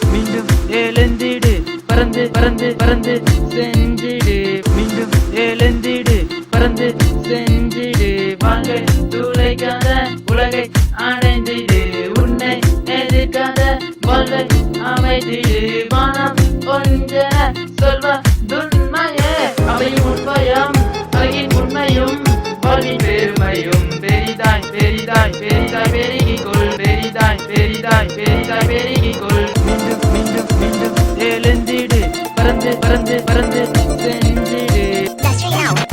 மீண்டும் எழுந்திடு பறந்து பறந்து பறந்து செஞ்சிடு மீண்டும் எழுந்திடு பறந்து செஞ்சிடு வாழ்க்கை துளைக்காத உலகை அடைந்திடு உன்னை எதிர்க்காத வாழ்வை அமைத்திடு வானம் கொஞ்ச சொல்வதுண்மையே அவையும் உண்மையும் அழகின் உண்மையும் வாழ்வின் பெருமையும் பெரிதாய் பெரிதாய் பெரிதாய் பெருகிக்கொள் பெரிதாய் பெரிதாய் பெரிதாய் பெருகிக்கொள் மீண்டும் மீண்டும் மீண்டும் எழுந்திடு பறந்து பறந்து பறந்து செஞ்சிடு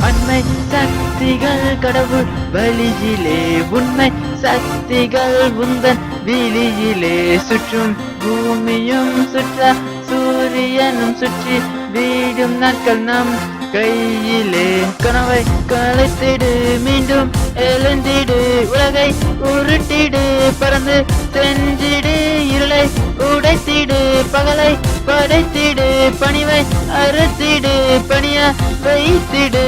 அண்மை சக்திகள் கடவுள் வழியிலே உண்மை சக்திகள் உந்தன் விழியிலே சுற்றும் பூமியும் சுற்ற சூரியனும் சுற்றி வீடும் நாட்கள் நம் கையிலே கனவை கலைத்திடு மீண்டும் எழுந்திடு உலகை உருட்டிடு பறந்து செஞ்சிடு இருளை உடைத்திடு பகலை படைத்திடு பணிவை அறுத்திடு பணிய வைத்திடு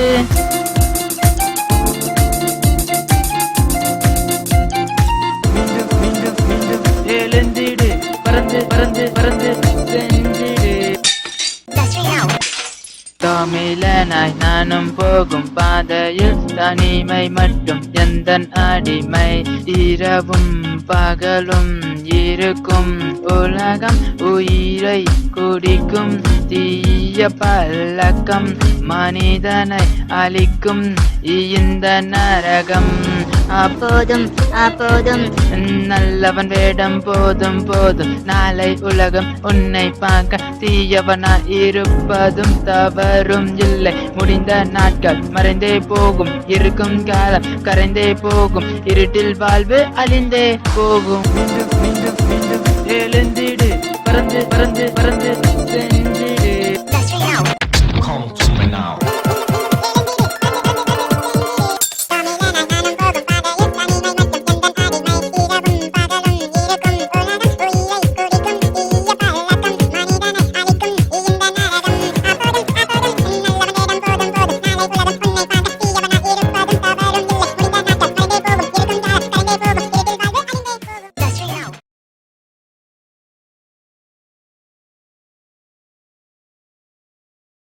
மீண்டும் மீண்டும் மீண்டும் எழுந்திடு பறந்து பறந்து பறந்து செஞ்சிடு தமிழனாய் நானும் போகும் பாதையில் தனிமை மட்டும் எந்தன் அடிமை இரவும் பகலும் இருக்கும் உலகம் உயிரை குடிக்கும் தீய பழக்கம் மனிதனை அழிக்கும் இந்த நரகம் அப்போதும் அப்போதும் நல்லவன் வேடம் போதும் போதும் நாளை உலகம் உன்னை பார்க்க தீயவனாய் இருப்பதும் தவறும் இல்லை முடிந்த நாட்கள் மறைந்தே போகும் இருக்கும் காலம் கரைந்தே போகும் இருட்டில் வாழ்வு அழிந்தே போகும் மீண்டும் மீண்டும் மீண்டும் எழுந்திடு பறந்து பறந்து பறந்து